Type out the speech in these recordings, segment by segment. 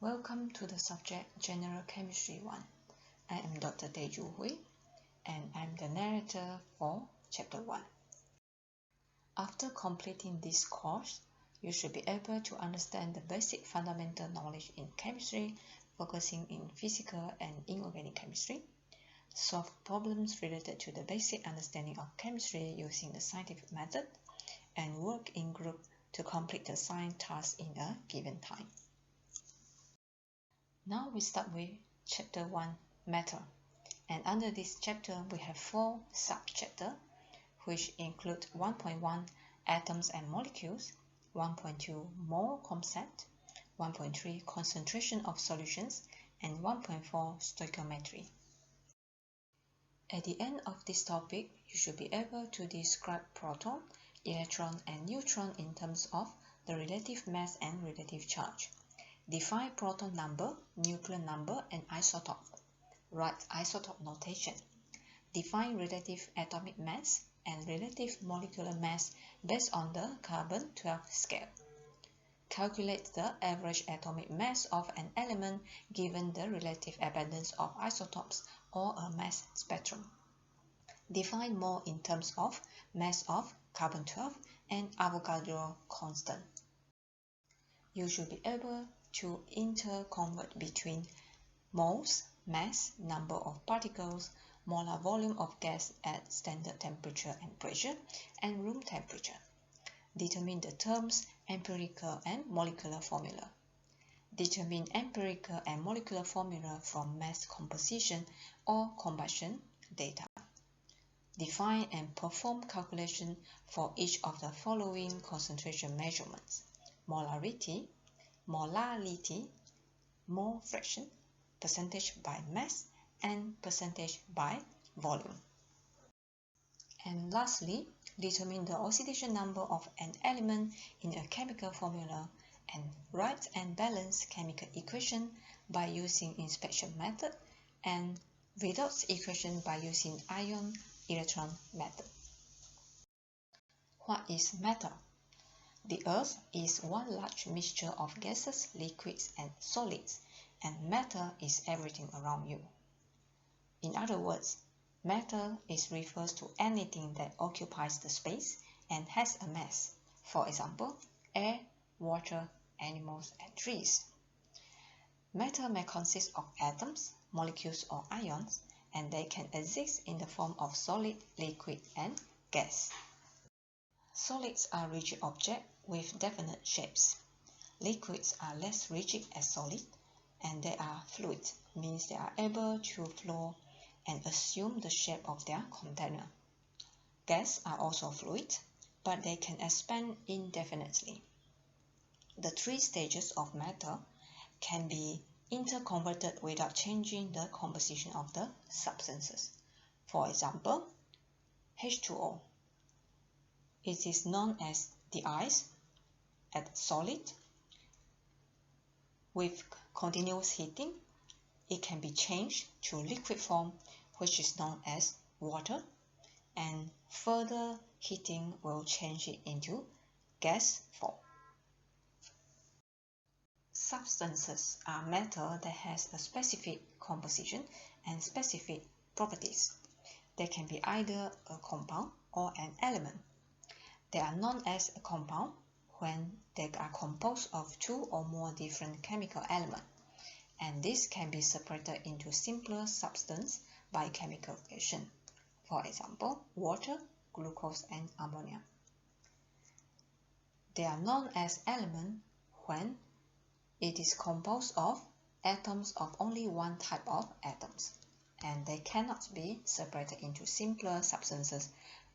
Welcome to the subject General Chemistry 1. I am Dr. Tae-Ju Hui and I am the narrator for Chapter 1. After completing this course, you should be able to understand the basic fundamental knowledge in chemistry, focusing in physical and inorganic chemistry, solve problems related to the basic understanding of chemistry using the scientific method, and work in group to complete the science task in a given time. Now we start with Chapter 1, Matter. And under this chapter, we have 4 sub-chapters, which include 1.1 Atoms and Molecules, 1.2 Mole Concept, 1.3 Concentration of Solutions, and 1.4 Stoichiometry. At the end of this topic, you should be able to describe proton, electron, and neutron in terms of the relative mass and relative charge. Define proton number, nuclear number, and isotope. Write isotope notation. Define relative atomic mass and relative molecular mass based on the carbon-12 scale. Calculate the average atomic mass of an element given the relative abundance of isotopes or a mass spectrum. Define mole in terms of mass of carbon-12 and Avogadro constant. You should be able to interconvert between moles, mass, number of particles, molar volume of gas at standard temperature and pressure, and room temperature. Determine the terms empirical and molecular formula. Determine empirical and molecular formula from mass composition or combustion data. Define and perform calculation for each of the following concentration measurements: molarity, mole fraction, percentage by mass, and percentage by volume. And lastly, determine the oxidation number of an element in a chemical formula and write and balance chemical equation by using inspection method and redox equation by using ion-electron method. What is matter? The Earth is one large mixture of gases, liquids, and solids, and matter is everything around you. In other words, matter refers to anything that occupies the space and has a mass. For example, air, water, animals, and trees. Matter may consist of atoms, molecules, or ions, and they can exist in the form of solid, liquid, and gas. Solids are rigid objects with definite shapes. Liquids are less rigid as solid, and they are fluid, means they are able to flow and assume the shape of their container. Gas are also fluid, but they can expand indefinitely. The 3 stages of matter can be interconverted without changing the composition of the substances. For example, H2O. It is known as the ice at solid. With continuous heating, it can be changed to liquid form, which is known as water, and further heating will change it into gas form. Substances are matter that has a specific composition and specific properties. They can be either a compound or an element. They are known as a compound when they are composed of 2 or more different chemical elements, and this can be separated into simpler substances by chemical reaction. For example, water, glucose, and ammonia. They are known as elements when it is composed of atoms of only one type of atoms, and they cannot be separated into simpler substances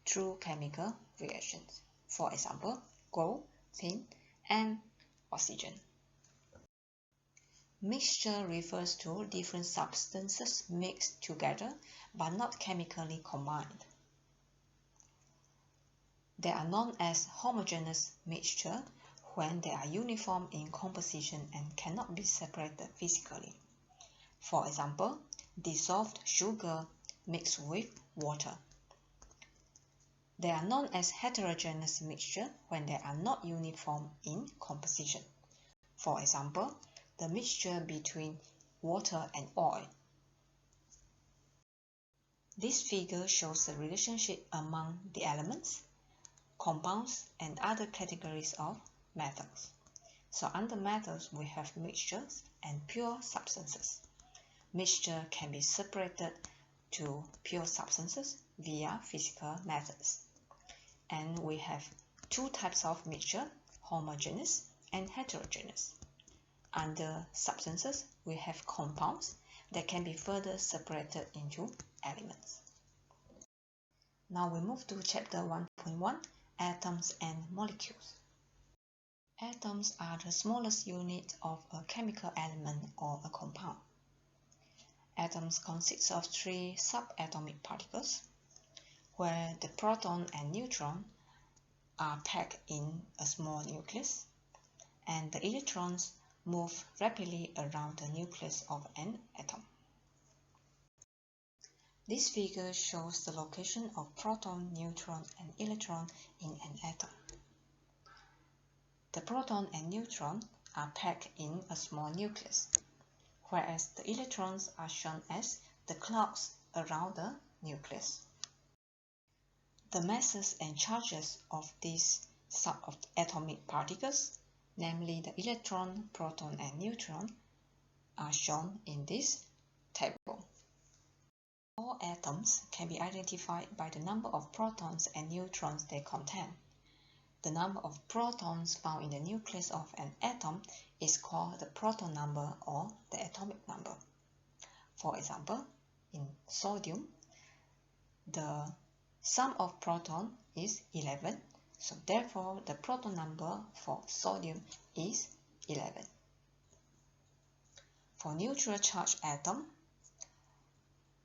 through chemical reactions. For example, gold, tin, and oxygen. Mixture refers to different substances mixed together but not chemically combined. They are known as homogeneous mixture when they are uniform in composition and cannot be separated physically. For example, dissolved sugar mixed with water. They are known as heterogeneous mixture when they are not uniform in composition. For example, the mixture between water and oil. This figure shows the relationship among the elements, compounds, and other categories of metals. So under metals, we have mixtures and pure substances. Mixture can be separated to pure substances via physical methods. And we have two types of mixture, homogeneous and heterogeneous. Under substances, we have compounds that can be further separated into elements. Now we move to chapter 1.1, atoms and molecules. Atoms are the smallest unit of a chemical element or a compound. Atoms consist of three subatomic particles, where the proton and neutron are packed in a small nucleus, and the electrons move rapidly around the nucleus of an atom. This figure shows the location of proton, neutron, and electron in an atom. The proton and neutron are packed in a small nucleus, whereas the electrons are shown as the clouds around the nucleus. The masses and charges of these subatomic particles, namely the electron, proton, and neutron, are shown in this table. All atoms can be identified by the number of protons and neutrons they contain. The number of protons found in the nucleus of an atom is called the proton number or the atomic number. For example, in sodium, the sum of proton is 11, so therefore the proton number for sodium is 11. For neutral charge atom,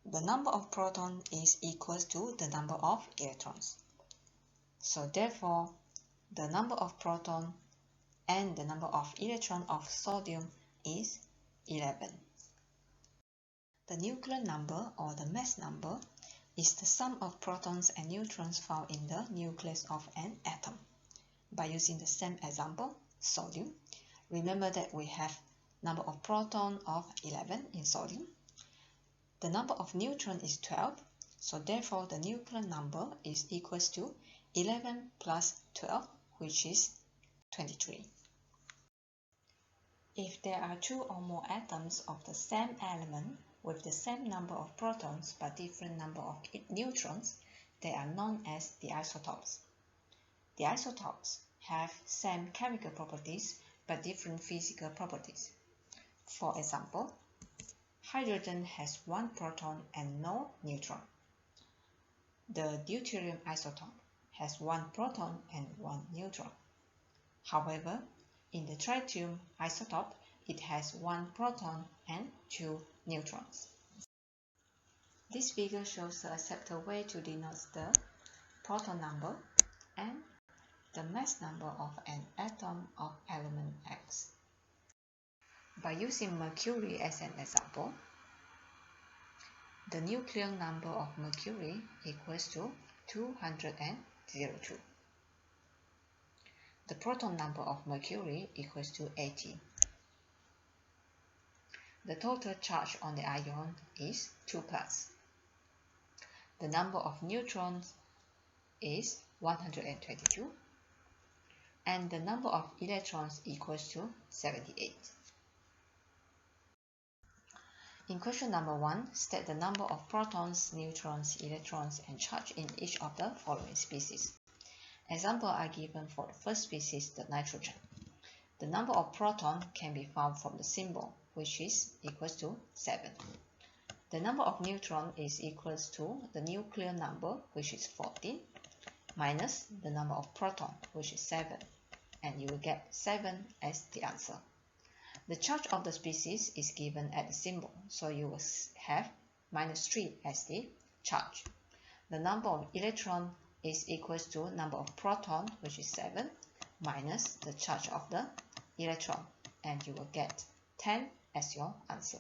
the number of protons is equal to the number of electrons. So therefore, the number of proton and the number of electron of sodium is 11. The nuclear number or the mass number is the sum of protons and neutrons found in the nucleus of an atom. By using the same example, sodium, remember that we have number of proton of 11 in sodium. The number of neutron is 12, so therefore the nuclear number is equal to 11 plus 12, which is 23. If there are two or more atoms of the same element with the same number of protons but different number of neutrons, they are known as the isotopes. The isotopes have same chemical properties but different physical properties. For example, hydrogen has one proton and no neutron. The deuterium isotope has one proton and one neutron. However, in the tritium isotope, it has one proton and two neutrons. This figure shows the accepted way to denote the proton number and the mass number of an atom of element X. By using mercury as an example, the nuclear number of mercury equals to 202. The proton number of mercury equals to 80. The total charge on the ion is 2 plus. The number of neutrons is 122. And the number of electrons equals to 78. In question number 1, state the number of protons, neutrons, electrons, and charge in each of the following species. Examples are given for the first species, the nitrogen. The number of protons can be found from the symbol, which is equals to 7. The number of neutrons is equals to the nuclear number, which is 14, minus the number of protons, which is 7, and you will get 7 as the answer. The charge of the species is given at the symbol, so you will have minus 3 as the charge. The number of electrons is equals to number of proton, which is 7, minus the charge of the electron, and you will get 10 as your answer.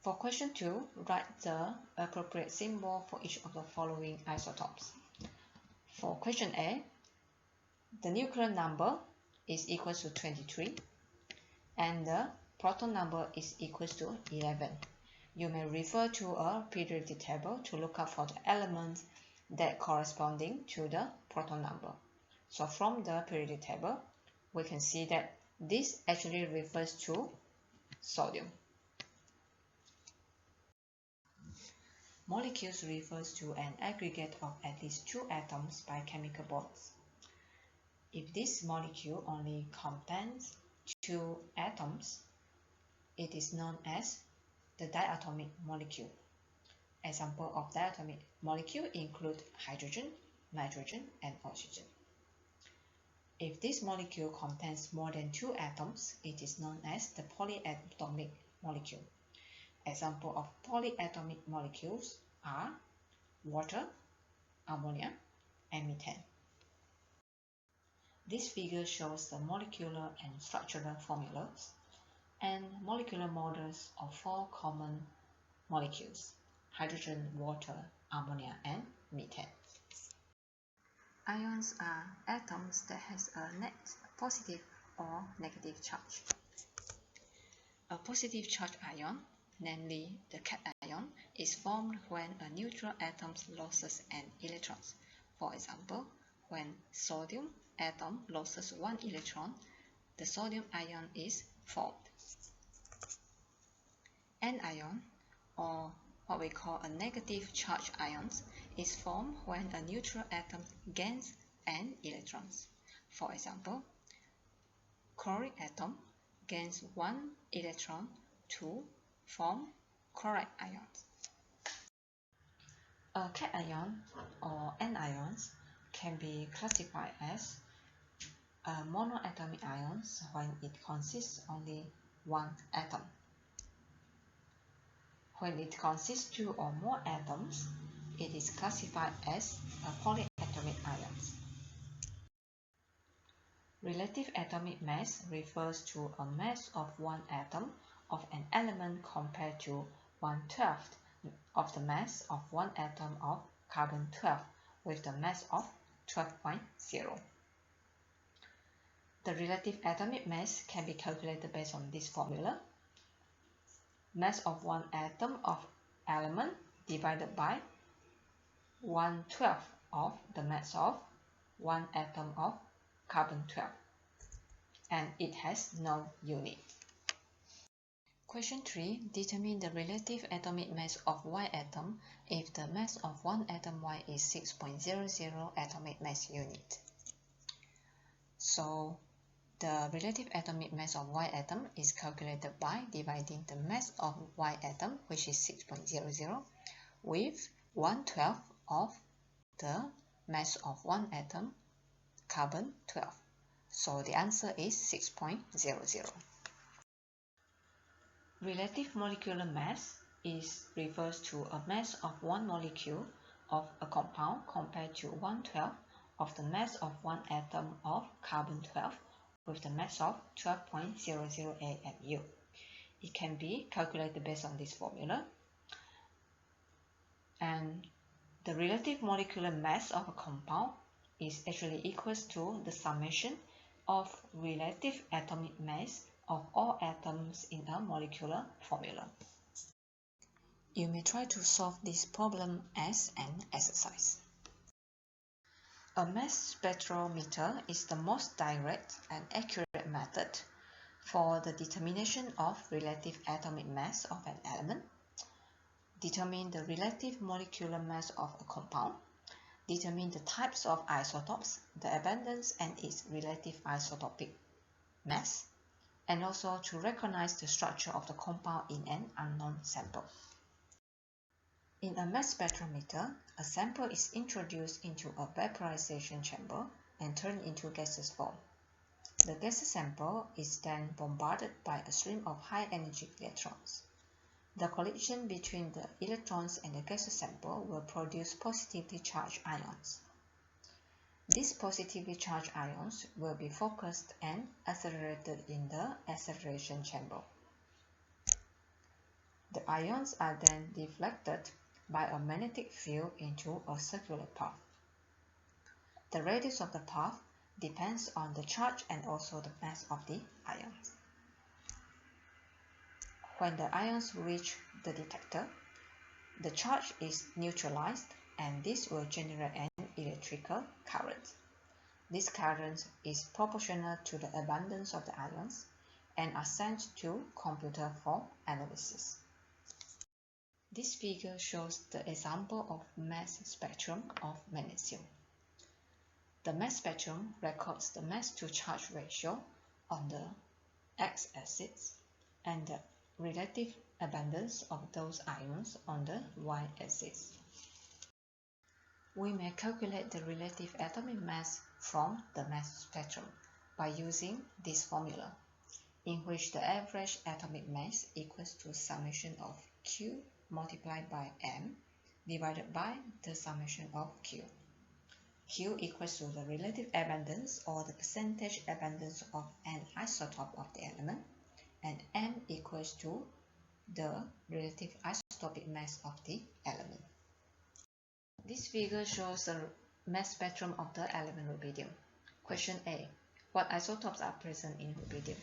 For question 2, write the appropriate symbol for each of the following isotopes. For question A, the nuclear number is equal to 23, and the proton number is equals to 11. You may refer to a periodic table to look up for the elements that corresponding to the proton number. So from the periodic table, we can see that this actually refers to sodium. Molecules refers to an aggregate of at least two atoms by chemical bonds. If this molecule only contains two atoms, it is known as the diatomic molecule. Examples of diatomic molecule include hydrogen, nitrogen, and oxygen. If this molecule contains more than two atoms, it is known as the polyatomic molecule. Examples of polyatomic molecules are water, ammonia, and methane. This figure shows the molecular and structural formulas and molecular models of four common molecules: hydrogen, water, ammonia, and methane. Ions are atoms that has a net positive or negative charge. A positive charge ion, namely the cation, is formed when a neutral atom loses an electron. For example, when sodium atom loses one electron, the sodium ion is formed. Anion, or what we call a negative charge ions, is formed when a neutral atom gains an electron. For example, chloric atom gains one electron to form chloride ions. A cation or anions can be classified as monoatomic ions when it consists only one atom. When it consists two or more atoms, it is classified as a polyatomic ions. Relative atomic mass refers to a mass of one atom of an element compared to 1/12 of the mass of one atom of carbon-12 with the mass of 12.0. The relative atomic mass can be calculated based on this formula: mass of one atom of element divided by 1/12 of the mass of one atom of carbon-12, and it has no unit. Question 3. Determine the relative atomic mass of Y atom if the mass of one atom Y is 6.00 atomic mass unit. So the relative atomic mass of Y atom is calculated by dividing the mass of Y atom, which is 6.00, with 1/12 of the mass of one atom, carbon-12. So the answer is 6.00. Relative molecular mass refers to a mass of one molecule of a compound compared to 1/12 of the mass of one atom of carbon-12 with the mass of 12.008 mu. It can be calculated based on this formula. And the relative molecular mass of a compound is actually equals to the summation of relative atomic mass of all atoms in a molecular formula. You may try to solve this problem as an exercise. A mass spectrometer is the most direct and accurate method for the determination of relative atomic mass of an element. Determine the relative molecular mass of a compound. Determine the types of isotopes, the abundance and its relative isotopic mass, and also to recognize the structure of the compound in an unknown sample. In a mass spectrometer, a sample is introduced into a vaporization chamber and turned into gaseous form. The gaseous sample is then bombarded by a stream of high-energy electrons. The collision between the electrons and the gaseous sample will produce positively charged ions. These positively charged ions will be focused and accelerated in the acceleration chamber. The ions are then deflected by a magnetic field into a circular path. The radius of the path depends on the charge and also the mass of the ions. When the ions reach the detector, the charge is neutralized and this will generate an electrical current. This current is proportional to the abundance of the ions and are sent to computer for analysis. This figure shows the example of mass spectrum of magnesium. The mass spectrum records the mass to charge ratio on the x-axis and the relative abundance of those ions on the y-axis. We may calculate the relative atomic mass from the mass spectrum by using this formula, in which the average atomic mass equals to summation of Q multiplied by M divided by the summation of Q. Q equals to the relative abundance or the percentage abundance of an isotope of the element, and M equals to the relative isotopic mass of the element. This figure shows the mass spectrum of the element rubidium. Question A. What isotopes are present in rubidium?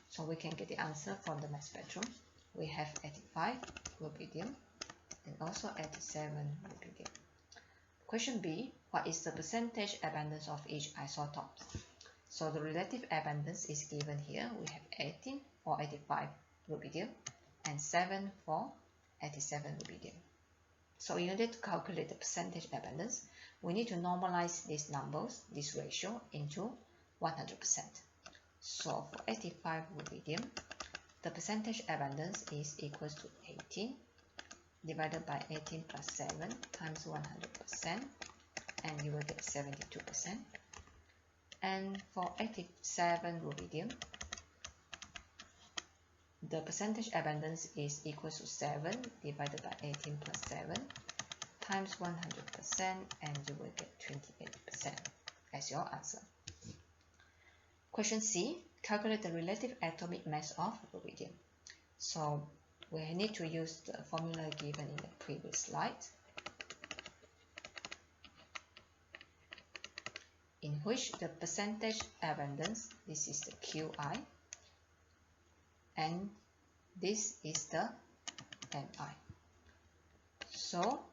So we can get the answer from the mass spectrum. We have 85 rubidium and also 87 rubidium. Question B. What is the percentage abundance of each isotope? So the relative abundance is given here. We have 18 for 85 rubidium and 7 for 87 rubidium. So in order to calculate the percentage abundance, we need to normalize these numbers, this ratio, into 100%. So for 85 rubidium, the percentage abundance is equals to 18 divided by 18 plus 7 times 100%, and you will get 72%. And for 87 rubidium, the percentage abundance is equals to 7 divided by 18 plus 7 times 100%, and you will get 28% as your answer. Question C. Calculate the relative atomic mass of rubidium. So we need to use the formula given in the previous slide, in which the percentage abundance, this is the Qi, and this is the Mi. So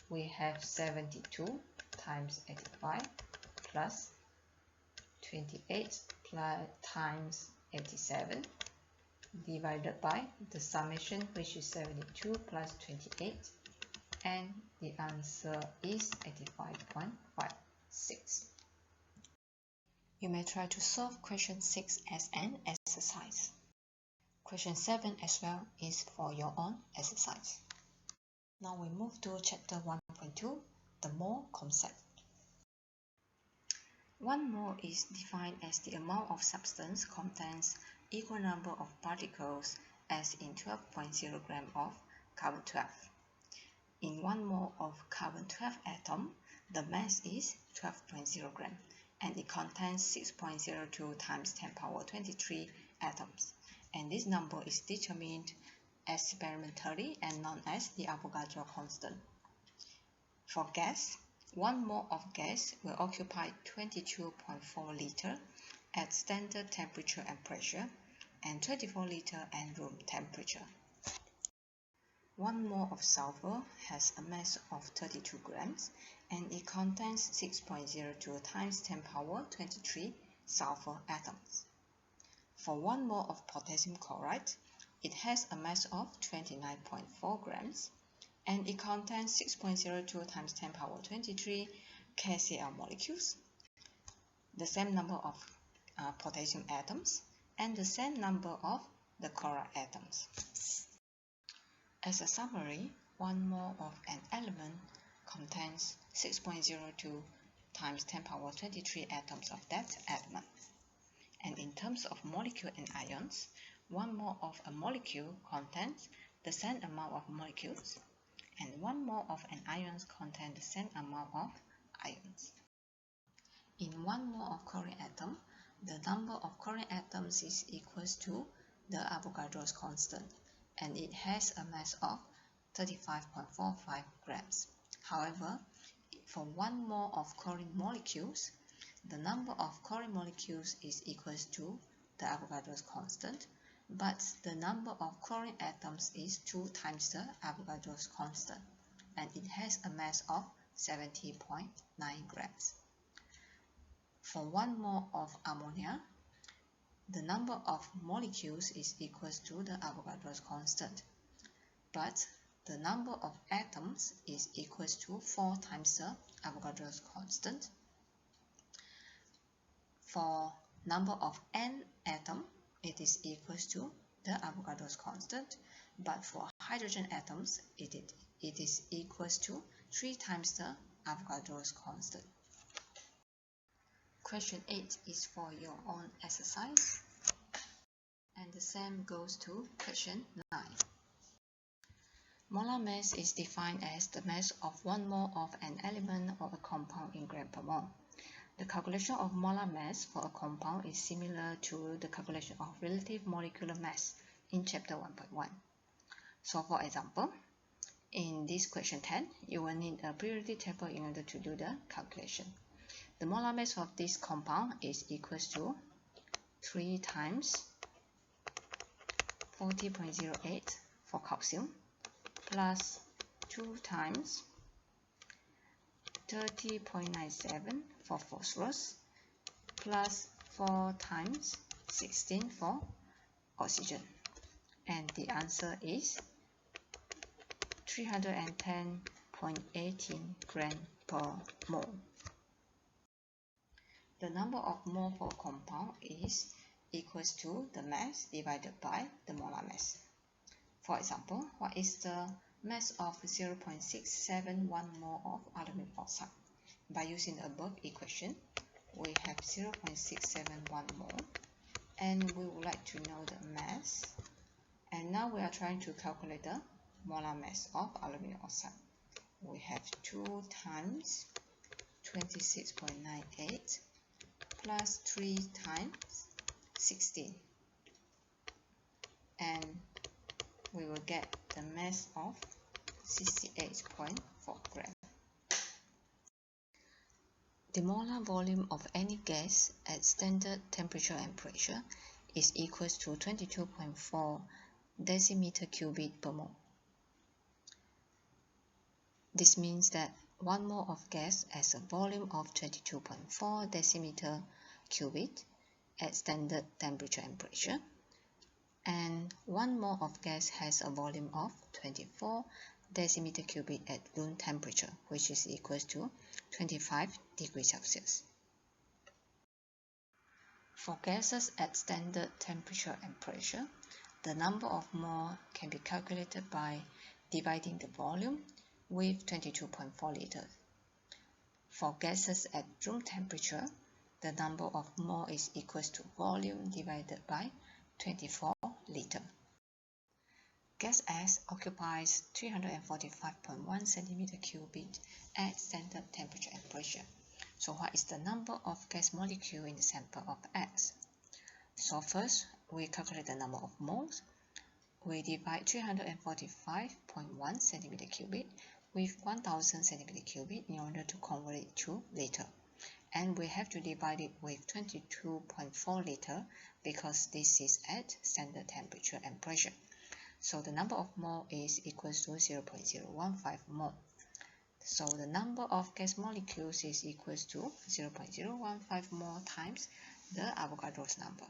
we have 72 times 85 plus 28 times 87 divided by the summation, which is 72 plus 28, and the answer is 85.56. You may try to solve question 6 as an exercise. Question 7 as well is for your own exercise. Now we move to chapter 1.2, the mole concept. 1 mole is defined as the amount of substance contains equal number of particles as in 12.0 gram of carbon-12. In 1 mole of carbon-12 atom, the mass is 12.0 gram and it contains 6.02 times 10 power 23 atoms. And this number is determined experimentally and known as the Avogadro constant. For gas, 1 mole of gas will occupy 22.4 liter at standard temperature and pressure, and 24 liter at room temperature. 1 mole of sulfur has a mass of 32 grams and it contains 6.02 times 10 power 23 sulfur atoms. For 1 mole of potassium chloride, it has a mass of 29.4 grams and it contains 6.02 times 10 power 23 KCl molecules, the same number of potassium atoms, and the same number of the chloride atoms. As a summary, 1 mole of an element contains 6.02 times 10 power 23 atoms of that element. And in terms of molecule and ions, 1 mole of a molecule contains the same amount of molecules, and 1 mole of an ion contains the same amount of ions. In 1 mole of chlorine atom, the number of chlorine atoms is equal to the Avogadro's constant, and it has a mass of 35.45 grams. However, for 1 mole of chlorine molecules, the number of chlorine molecules is equal to the Avogadro's constant, but the number of chlorine atoms is 2 times the Avogadro's constant, and it has a mass of 70.9 grams. For 1 mole of ammonia, the number of molecules is equal to the Avogadro's constant, but the number of atoms is equal to 4 times the Avogadro's constant. For number of N atom, it is equal to the Avogadro's constant, but for hydrogen atoms, it is equal to 3 times the Avogadro's constant. Question 8 is for your own exercise, and the same goes to question 9. Molar mass is defined as the mass of 1 mole of an element or a compound in gram per mole. The calculation of molar mass for a compound is similar to the calculation of relative molecular mass in chapter 1.1. So for example, in this question 10, you will need a periodic table in order to do the calculation. The molar mass of this compound is equal to 3 times 40.08 for calcium plus 2 times 30.97 for phosphorus plus 4 times 16 for oxygen, and the answer is 310.18 gram per mole. The number of mole for a compound is equal to the mass divided by the molar mass. For example, what is the mass of 0.671 mole of aluminum oxide? By using the above equation, we have 0.671 mole, and we would like to know the mass. And now we are trying to calculate the molar mass of aluminum oxide. We have 2 times 26.98 plus 3 times 16, and we will get the mass of 68.4 grams. The molar volume of any gas at standard temperature and pressure is equal to 22.4 decimeter cubic per mole. This means that 1 mole of gas has a volume of 22.4 decimeter cubic at standard temperature and pressure, and 1 mole of gas has a volume of 24 decimeter cubic at room temperature, which is equal to 25 degrees Celsius. For gases at standard temperature and pressure, the number of mole can be calculated by dividing the volume with 22.4 liters. For gases at room temperature, the number of mole is equal to volume divided by 24 liters. Gas S occupies 345.1 centimeter cubic at standard temperature and pressure. So what is the number of gas molecule in the sample of X? So first, we calculate the number of moles. We divide 345.1 centimeter cubic with 1000 centimeter cubic in order to convert it to liter. And we have to divide it with 22.4 liter because this is at standard temperature and pressure. So the number of mole is equal to 0.015 mole. So the number of gas molecules is equal to 0.015 mole times the Avogadro's number.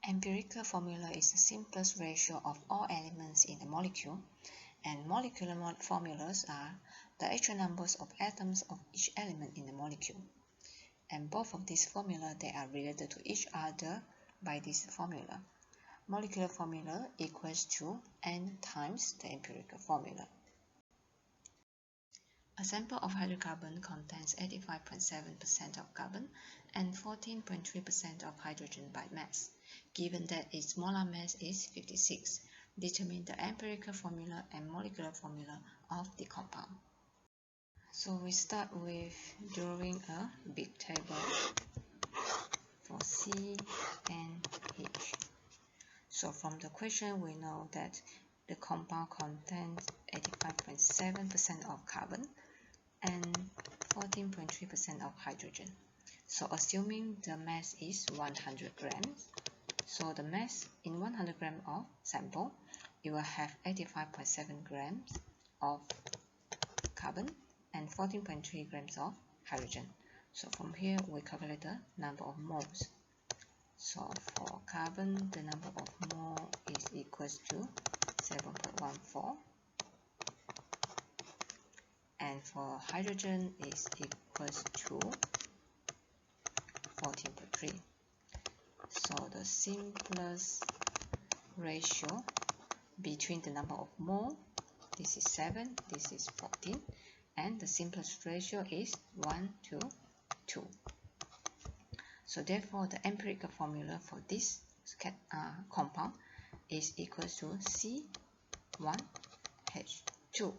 Empirical formula is the simplest ratio of all elements in the molecule, and molecular formulas are the actual numbers of atoms of each element in the molecule. And both of these formulas, they are related to each other by this formula. Molecular formula equals to N times the empirical formula. A sample of hydrocarbon contains 85.7% of carbon and 14.3% of hydrogen by mass. Given that its molar mass is 56, determine the empirical formula and molecular formula of the compound. So we start with drawing a big table for C and H. So from the question, we know that the compound contains 85.7% of carbon and 14.3% of hydrogen. So assuming the mass is 100 grams, So the mass in 100 grams of sample, you will have 85.7 grams of carbon and 14.3 grams of hydrogen. So from here, we calculate the number of moles. So for carbon, the number of mole is equals to 7.14, and for hydrogen is equals to 14.3. So the simplest ratio between the number of mole, this is 7, this is 14, and the simplest ratio is 1 to 2. So therefore, the empirical formula for this compound is equals to C1H2.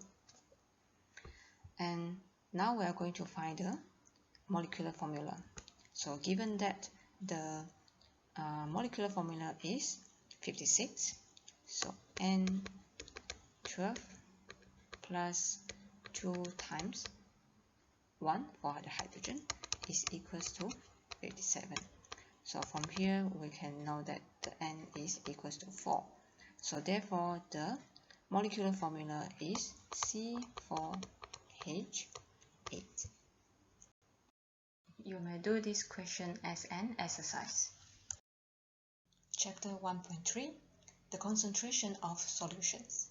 And now we are going to find the molecular formula. So given that the molecular formula is 56, so N12 plus 2 times 1 for the hydrogen is equals to 57. So from here we can know that the N is equals to 4. So therefore the molecular formula is C4H8. You may do this question as an exercise. Chapter 1.3, the concentration of solutions.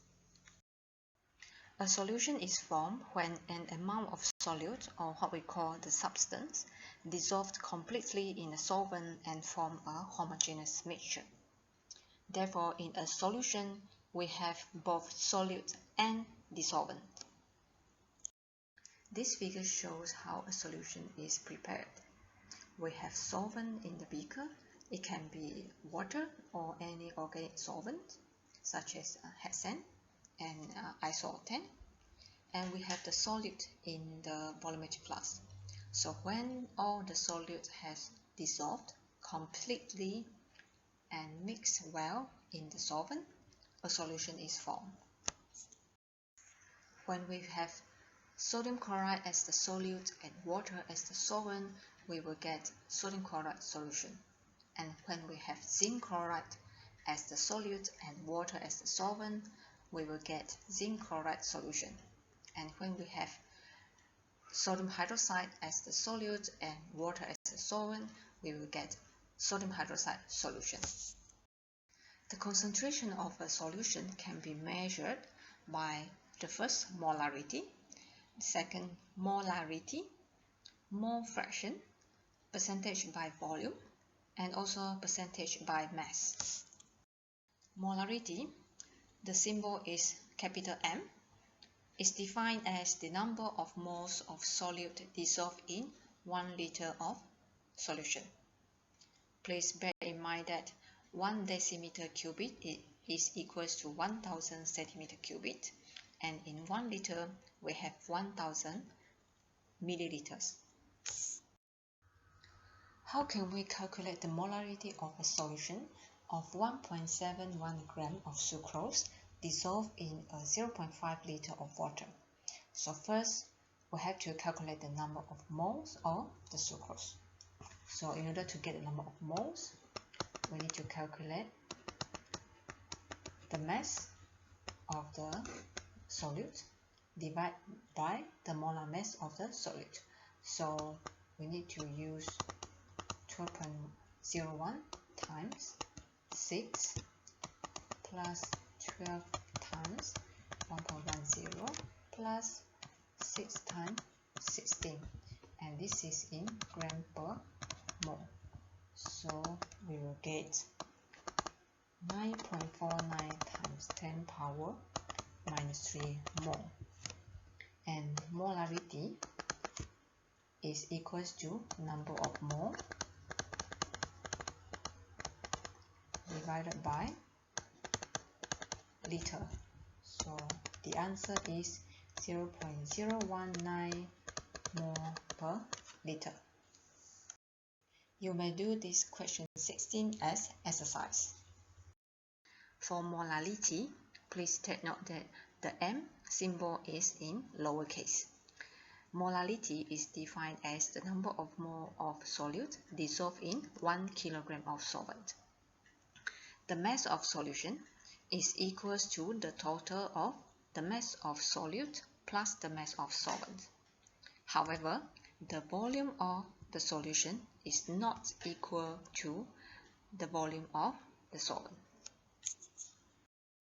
A solution is formed when an amount of solute, or what we call the substance, dissolved completely in a solvent and form a homogeneous mixture. Therefore, in a solution, we have both solute and dissolvent. This figure shows how a solution is prepared. We have solvent in the beaker. It can be water or any organic solvent, such as hexane and isooctane, and we have the solute in the volumetric flask. So when all the solute has dissolved completely and mixed well in the solvent, a solution is formed. When we have sodium chloride as the solute and water as the solvent, we will get sodium chloride solution. And when we have zinc chloride as the solute and water as the solvent, we will get zinc chloride solution. And when we have sodium hydroxide as the solute and water as the solvent, we will get sodium hydroxide solution. The concentration of a solution can be measured by the first molarity, second molarity, mole fraction, percentage by volume, and also percentage by mass. Molarity, the symbol is capital M, is defined as the number of moles of solute dissolved in 1 liter of solution. Please bear in mind that 1 decimeter cubic is equals to 1000 centimeter cubic, and in 1 liter we have 1000 milliliters. How can we calculate the molarity of a solution of 1.71 gram of sucrose dissolved in a 0.5 liter of water? So first, we have to calculate the number of moles of the sucrose. So in order to get the number of moles, we need to calculate the mass of the solute divided by the molar mass of the solute. So we need to use 12.01 times 6 plus 12 times 1.10 plus 6 times 16, and this is in gram per mole. So we will get 9.49 times 10 power minus 3 mole, and molarity is equals to number of mole divided by liter. So the answer is 0.019 mole per liter. You may do this question 16 as exercise. For molarity, please take note that the M symbol is in lowercase. Molarity is defined as the number of mole of solute dissolved in 1 kilogram of solvent. the mass of solution is equals to the total of the mass of solute plus the mass of solvent. However, the volume of the solution is not equal to the volume of the solvent.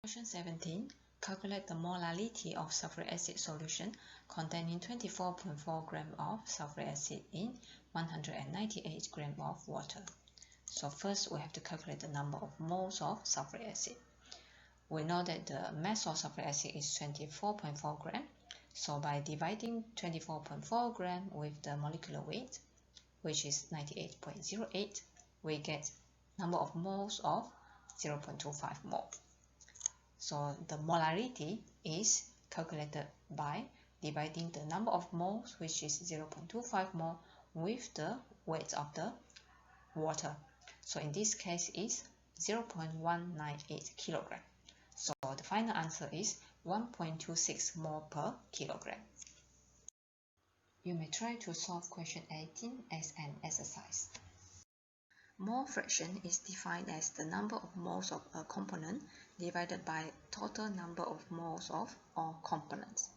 Question 17. Calculate the molality of sulfuric acid solution containing 24.4 gram of sulfuric acid in 198 gram of water. So first we have to calculate the number of moles of sulfuric acid. We know that the mass of sulfuric acid is 24.4 gram. So by dividing 24.4 gram with the molecular weight, which is 98.08, we get number of moles of 0.25 mole. So the molarity is calculated by dividing the number of moles, which is 0.25 mole, with the weight of the water. So in this case is 0.198 kilogram. So the final answer is 1.26 mole per kilogram. You may try to solve question 18 as an exercise. Mole fraction is defined as the number of moles of a component divided by total number of moles of all components.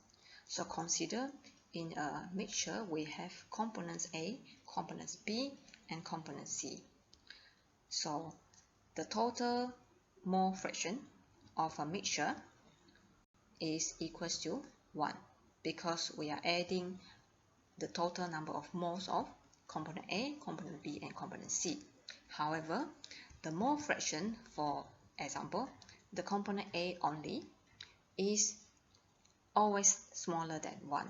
So consider in a mixture we have components A, components B, and component C. So the total mole fraction of a mixture is equals to 1 because we are adding the total number of moles of component A, component B, and component C. However, the mole fraction, for example, the component A only is always smaller than 1.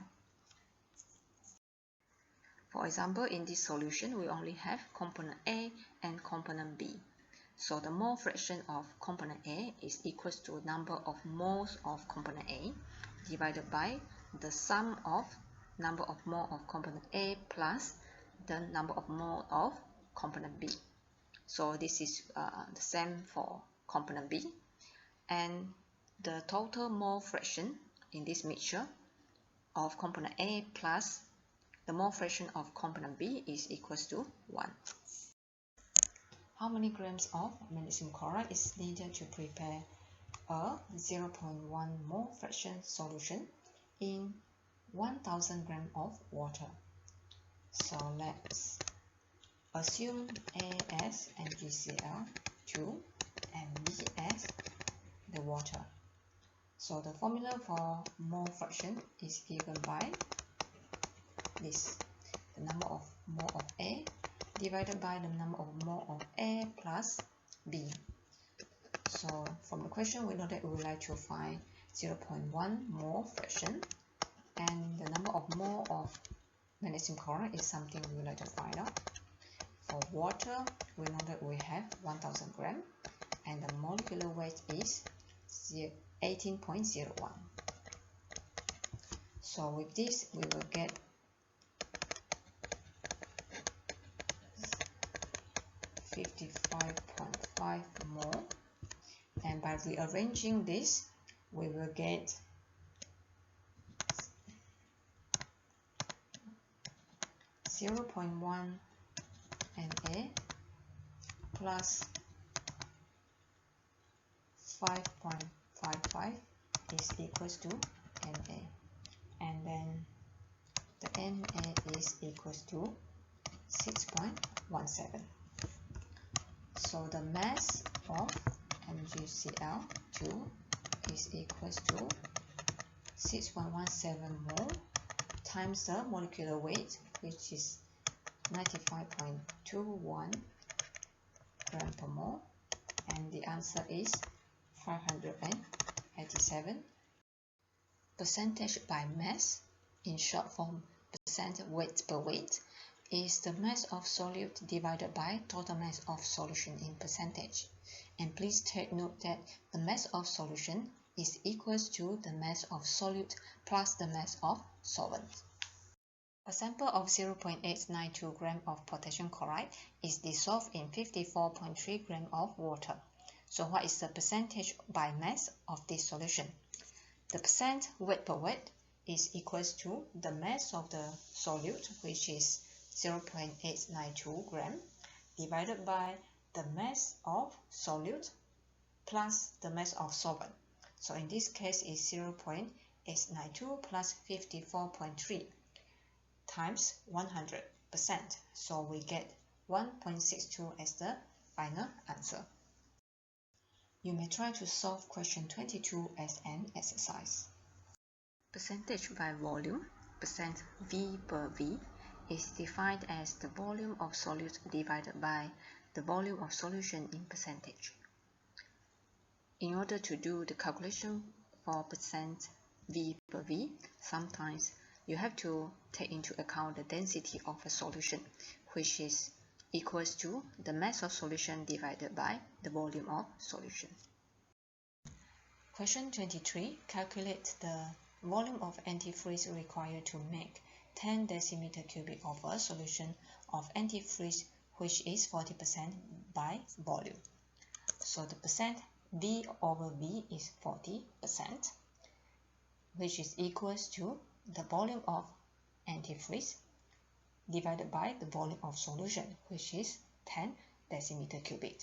For example, in this solution, we only have component A and component B. So the mole fraction of component A is equal to number of moles of component A divided by the sum of number of mole of component A plus the number of mole of component B. So this is the same for component B, and the total mole fraction in this mixture of component A plus the mole fraction of component B is equals to 1. How many grams of magnesium chloride is needed to prepare a 0.1 mole fraction solution in 1000 grams of water? So let's assume A as MgCl2 and B as the water. So the formula for mole fraction is given by this, the number of mole of A divided by the number of mole of A plus B. So from the question we know that we would like to find 0.1 mole fraction, and the number of mole of magnesium chloride is something we would like to find out. For water, we know that we have 1000 grams and the molecular weight is 18.01. So with this we will get 55.5 mole, and by rearranging this we will get 0.1 Na plus 5.55 is equals to Na, and then the Na is equals to 6.17. So the mass of MgCl2 is equals to 6.17 mole times the molecular weight, which is 95.21 gram per mole, and the answer is 587. Percentage by mass, in short form percent weight per weight, is the mass of solute divided by total mass of solution in percentage. And please take note that the mass of solution is equals to the mass of solute plus the mass of solvent. A sample of 0.892 gram of potassium chloride is dissolved in 54.3 gram of water. So what is the percentage by mass of this solution? The percent weight per weight is equals to the mass of the solute, which is 0.892 gram, divided by the mass of solute plus the mass of solvent. So in this case is 0.892 plus 54.3 times 100%. So we get 1.62 as the final answer. You may try to solve question 22 as an exercise. Percentage by volume, percent V per V, is defined as the volume of solute divided by the volume of solution in percentage. In order to do the calculation for percent V per V, sometimes you have to take into account the density of a solution, which is equals to the mass of solution divided by the volume of solution. Question 23. Calculate the volume of antifreeze required to make 10 decimeter cubic of a solution of antifreeze, which is 40% by volume. So the percent V over V is 40%, which is equals to the volume of antifreeze divided by the volume of solution, which is 10 decimeter cubic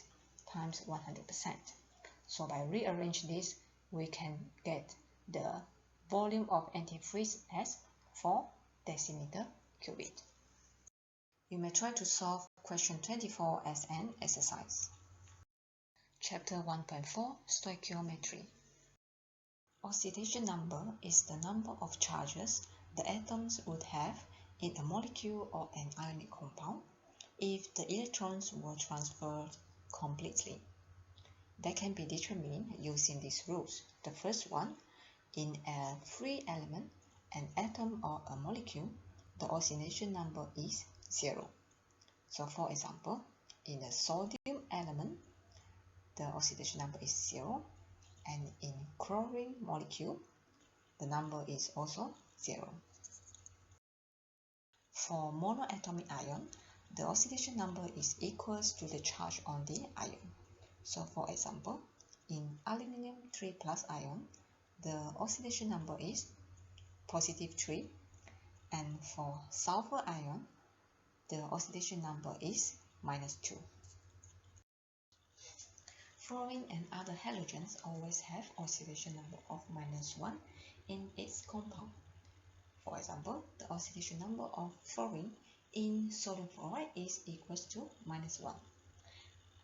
times 100%. So by rearrange this, we can get the volume of antifreeze as 4 decimeter cubic. You may try to solve question 24 as an exercise. Chapter 1.4 Stoichiometry. Oxidation number is the number of charges the atoms would have in a molecule or an ionic compound if the electrons were transferred completely. That can be determined using these rules. The first one, in a free element, an atom or a molecule, the oxidation number is 0. So for example, in a sodium element, the oxidation number is 0, and in chlorine molecule, the number is also 0. For monoatomic ion, the oxidation number is equals to the charge on the ion. So for example, in aluminium 3 plus ion, the oxidation number is positive 3, and for sulfur ion, the oxidation number is minus 2. Fluorine and other halogens always have oxidation number of minus 1 in its compound. For example, the oxidation number of fluorine in sodium fluoride is equals to minus 1.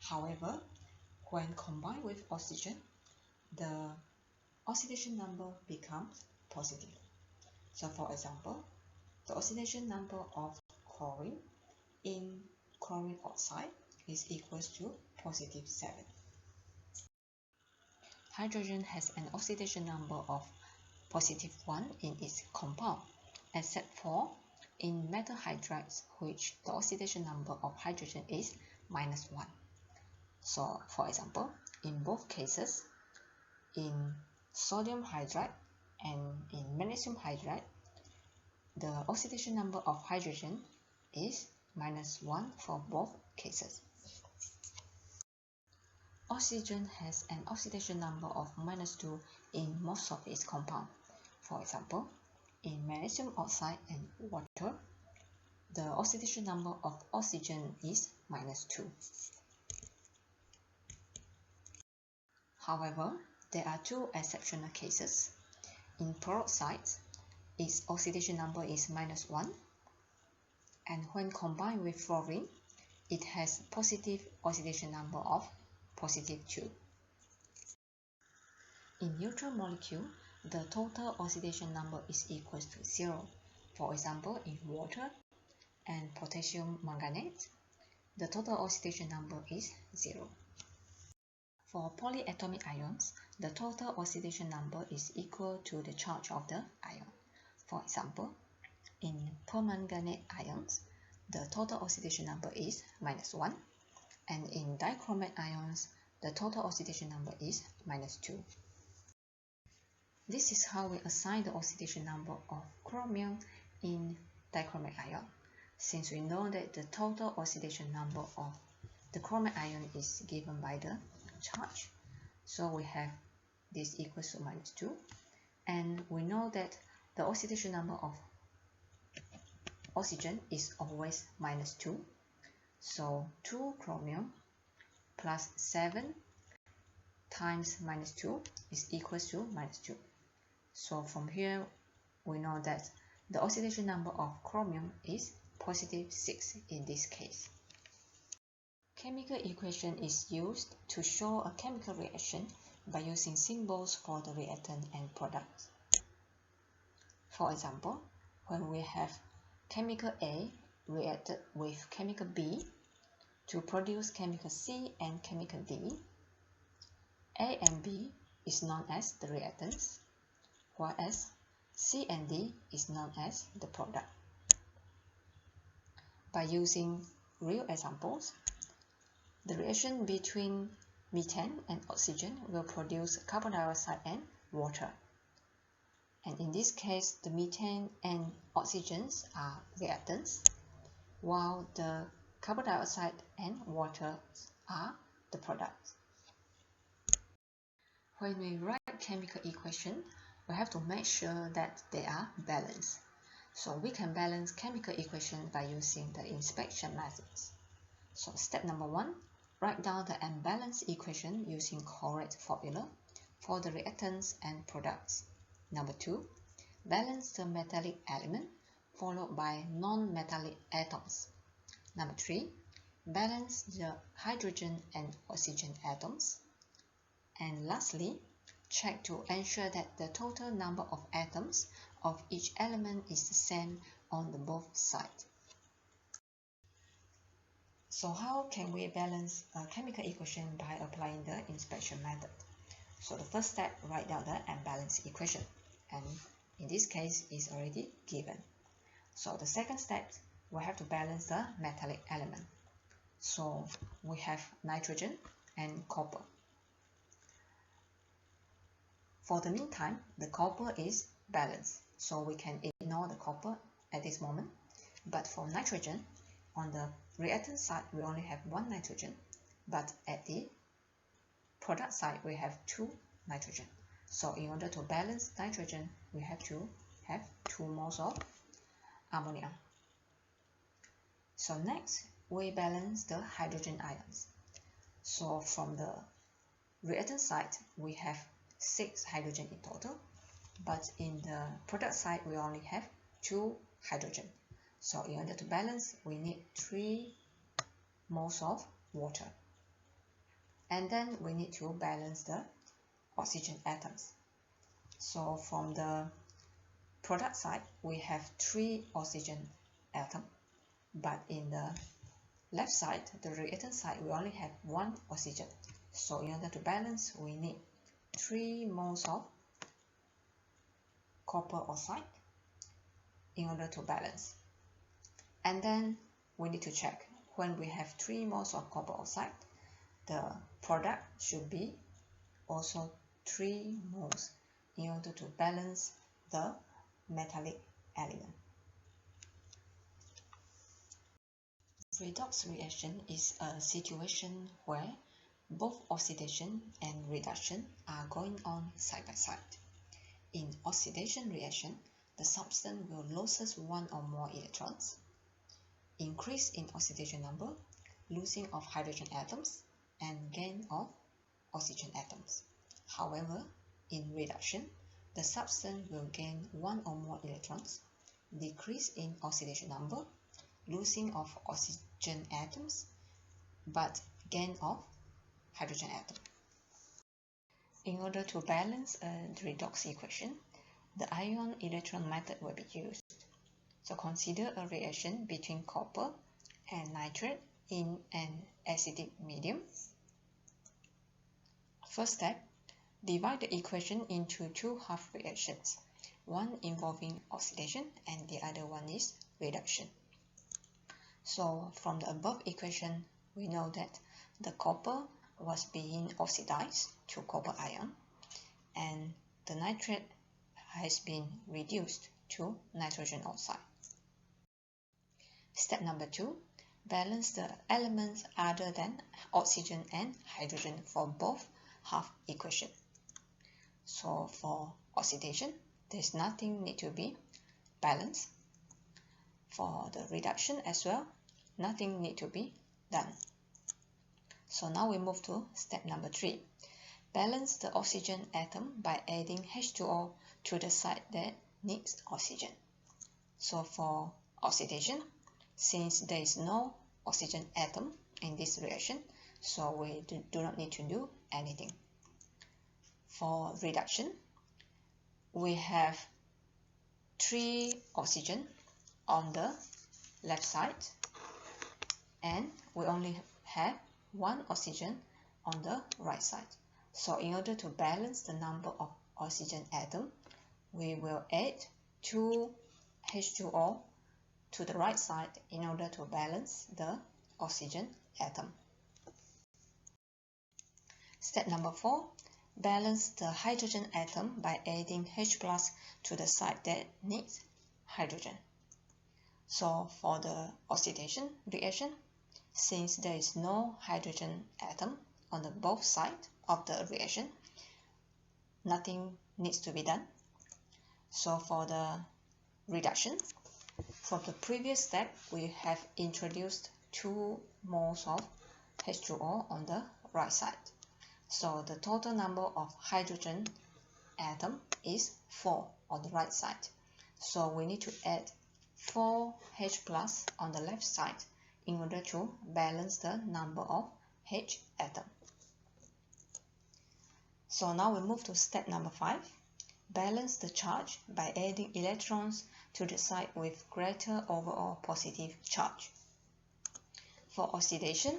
However, when combined with oxygen, the oxidation number becomes positive. So for example, the oxidation number of chlorine in chlorine oxide is equals to positive 7. Hydrogen has an oxidation number of positive 1 in its compound, except for in metal hydrides, which the oxidation number of hydrogen is minus 1. So, for example, in both cases, in sodium hydride and in magnesium hydride, the oxidation number of hydrogen is minus 1 for both cases. Oxygen has an oxidation number of minus 2 in most of its compound. For example, in magnesium oxide and water, the oxidation number of oxygen is minus 2. However, there are two exceptional cases. In peroxides, its oxidation number is minus 1, and when combined with fluorine, it has positive oxidation number of positive 2. In neutral molecule, the total oxidation number is equal to 0. For example, in water and potassium manganate, the total oxidation number is 0. For polyatomic ions, the total oxidation number is equal to the charge of the ion. For example, in permanganate ions, the total oxidation number is minus 1, and in dichromate ions, the total oxidation number is minus 2. This is how we assign the oxidation number of chromium in dichromate ion. Since we know that the total oxidation number of the chromate ion is given by the charge, so we have this equals to minus 2, and we know that the oxidation number of oxygen is always minus 2, so 2 chromium plus 7 times minus 2 is equals to minus 2. So from here, we know that the oxidation number of chromium is positive 6 in this case. Chemical equation is used to show a chemical reaction by using symbols for the reactant and products. For example, when we have chemical A reacted with chemical B to produce chemical C and chemical D, A and B is known as the reactants, whereas C and D is known as the product. By using real examples, the reaction between methane and oxygen will produce carbon dioxide and water. And in this case, the methane and oxygens are reactants, while the carbon dioxide and water are the products. When we write chemical equation, we have to make sure that they are balanced. So we can balance chemical equation by using the inspection methods. So step number 1, write down the unbalanced equation using correct formula for the reactants and products. Number 2, balance the metallic element followed by non-metallic atoms. Number 3, balance the hydrogen and oxygen atoms. And lastly, check to ensure that the total number of atoms of each element is the same on the both sides. So how can we balance a chemical equation by applying the inspection method? So the first step, write down the unbalanced equation, and in this case is already given. So the second step, we have to balance the metallic element. So we have nitrogen and copper. For the meantime, the copper is balanced, so we can ignore the copper at this moment. But for nitrogen, on the reactant side, we only have one nitrogen, but at the product side, we have two nitrogen. So in order to balance nitrogen, we have to have 2 moles of ammonia. So next, we balance the hydrogen ions. So from the reactant side, we have 6 hydrogen in total, but in the product side, we only have 2 hydrogen. So in order to balance, we need 3 moles of water. And then we need to balance the oxygen atoms. So from the product side, we have 3 oxygen atoms, but in the left side, the reactant side, we only have 1 oxygen. So in order to balance, we need 3 moles of copper oxide in order to balance. And then we need to check, when we have 3 moles of copper oxide, the product should be also 3 moles in order to balance the metallic element. Redox reaction is a situation where both oxidation and reduction are going on side by side. In oxidation reaction, the substance will lose 1 or more electrons, increase in oxidation number, losing of hydrogen atoms, and gain of oxygen atoms. However, in reduction, the substance will gain 1 or more electrons, decrease in oxidation number, losing of oxygen atoms, but gain of hydrogen atom. In order to balance the redox equation, the ion electron method will be used. So consider a reaction between copper and nitrate in an acidic medium. First step, divide the equation into 2 half reactions, one involving oxidation and the other one is reduction. So from the above equation, we know that the copper was being oxidized to copper ion, and the nitrate has been reduced to nitrogen oxide. Step number 2, balance the elements other than oxygen and hydrogen for both half equation. So for oxidation, there's nothing need to be balanced. For the reduction as well, nothing need to be done. So now we move to step number 3. balance the oxygen atom by adding H2O to the site that needs oxygen. So for oxidation, since there is no oxygen atom in this reaction, so we do not need to do anything. For reduction, we have 3 oxygen on the left side and we only have 1 oxygen on the right side. So in order to balance the number of oxygen atoms, we will add 2 H2O to the right side in order to balance the oxygen atom. Step number 4, balance the hydrogen atom by adding H+ to the side that needs hydrogen. So for the oxidation reaction, since there is no hydrogen atom on the both sides of the reaction, nothing needs to be done. So for the reduction, from the previous step, we have introduced 2 moles of H2O on the right side. So the total number of hydrogen atom is 4 on the right side. So we need to add 4 H+ on the left side in order to balance the number of H atom. So now we move to step number 5. Balance the charge by adding electrons to the side with greater overall positive charge. For oxidation,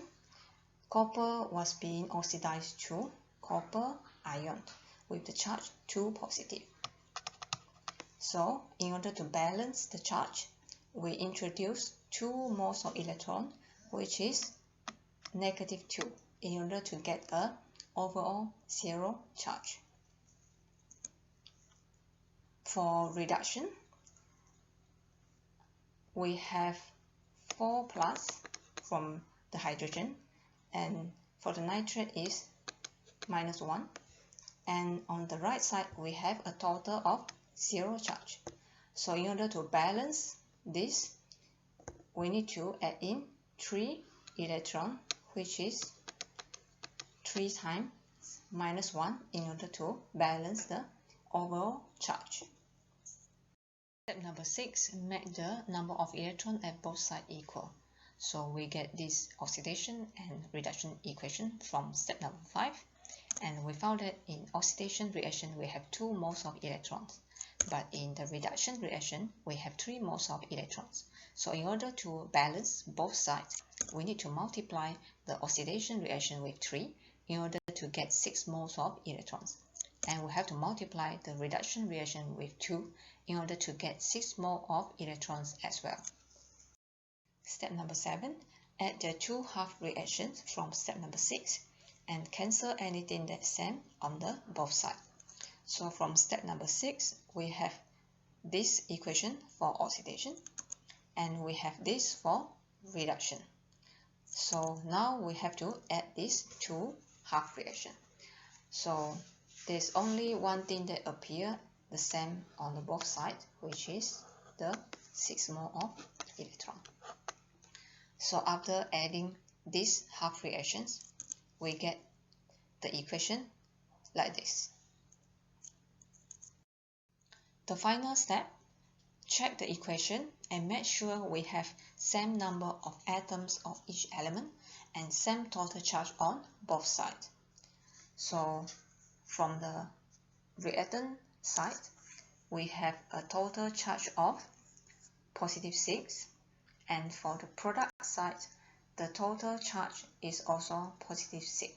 copper was being oxidized to copper ion with the charge 2 positive. So in order to balance the charge, we introduce 2 moles of electron, which is -2, in order to get a overall 0 charge. For reduction, we have 4+ from the hydrogen, and for the nitrate is -1, and on the right side we have a total of 0 charge. So in order to balance this, we need to add in 3 electron, which is 3 times -1 in order to balance the overall charge. Step number 6, make the number of electrons at both sides equal. So we get this oxidation and reduction equation from step number 5, and we found that in oxidation reaction we have 2 moles of electrons, but in the reduction reaction we have 3 moles of electrons. So in order to balance both sides, we need to multiply the oxidation reaction with 3 in order to get 6 moles of electrons, and we have to multiply the reduction reaction with 2 in order to get 6 moles of electrons as well. Step number 7, add the 2 half reactions from step number 6 and cancel anything that's same on the both sides. So from step number 6, we have this equation for oxidation and we have this for reduction. So now we have to add these 2 half reactions. So there's only one thing that appears the same on the both sides, which is the 6 mole of electron. So after adding these half reactions, we get the equation like this. The final step, check the equation and make sure we have same number of atoms of each element and same total charge on both sides. So from the reactant side, we have a total charge of +6, and for the product side, the total charge is also +6.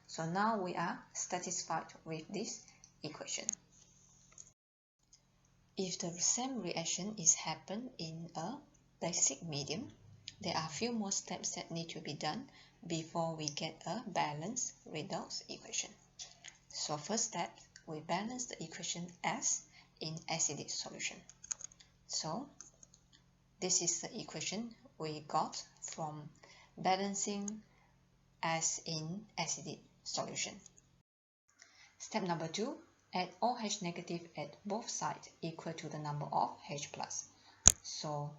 So now we are satisfied with this equation. If the same reaction is happen in a basic medium, there are a few more steps that need to be done before we get a balanced redox equation. So first step, we balance the equation as in acidic solution. So this is the equation we got from balancing as in acidic solution. Step number 2, add OH negative at both sides equal to the number of H+. So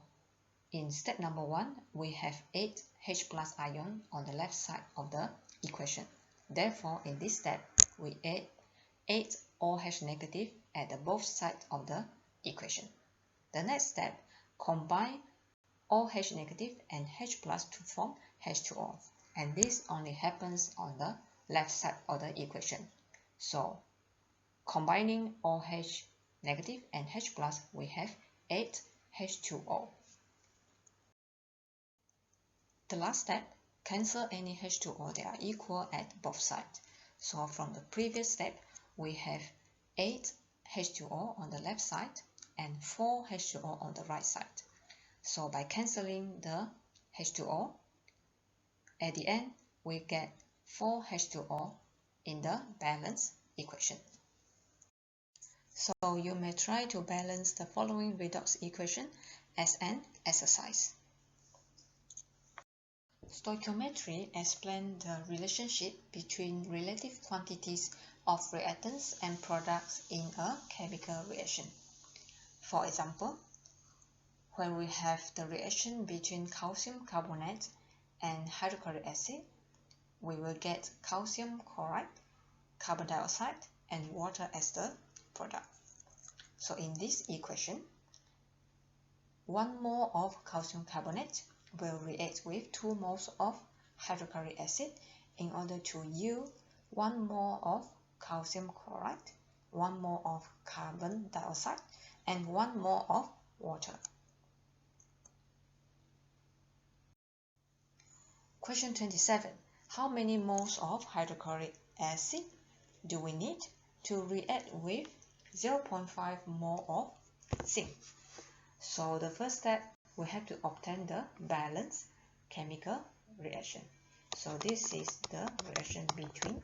in step number 1, we have 8 H+ ion on the left side of the equation. Therefore, in this step, we add 8 OH negative at the both sides of the equation. The next step, combine OH negative and H plus to form H2O, and this only happens on the left side of the equation. So combining OH negative and H plus, we have 8 H2O. The last step, cancel any H2O that are equal at both sides. So from the previous step, we have 8 H2O on the left side and 4 H2O on the right side. So by cancelling the H2O, at the end, we get 4 H2O in the balance equation. So you may try to balance the following redox equation as an exercise. Stoichiometry explains the relationship between relative quantities of reactants and products in a chemical reaction. For example, when we have the reaction between calcium carbonate and hydrochloric acid, we will get calcium chloride, carbon dioxide, and water as the product. So in this equation, 1 mole of calcium carbonate will react with 2 moles of hydrochloric acid in order to yield 1 mole of calcium chloride, 1 mole of carbon dioxide, and 1 mole of water. Question 27. How many moles of hydrochloric acid do we need to react with 0.5 mole of zinc? So the first step, we have to obtain the balanced chemical reaction. So this is the reaction between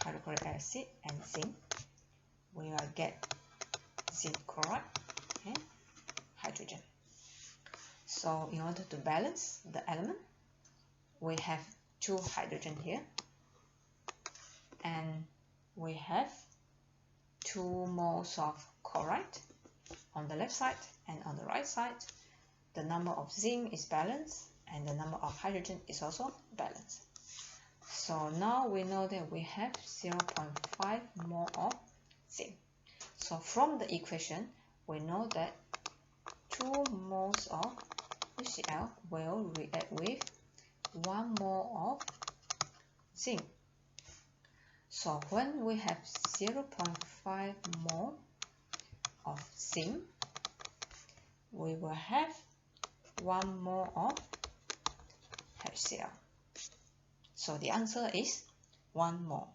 hydrochloric acid and zinc. We will get zinc chloride and hydrogen. So in order to balance the element, we have 2 hydrogen here, and we have 2 moles of chloride on the left side, and on the right side, the number of zinc is balanced and the number of hydrogen is also balanced. So now we know that we have 0.5 mole of zinc. So from the equation, we know that 2 moles of HCl will react with 1 mole of zinc. So when we have 0.5 mole of zinc, we will have 1 mole of HCl. So the answer is 1 mole.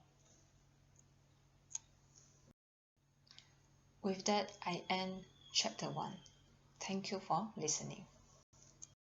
With that, I end chapter 1. Thank you for listening.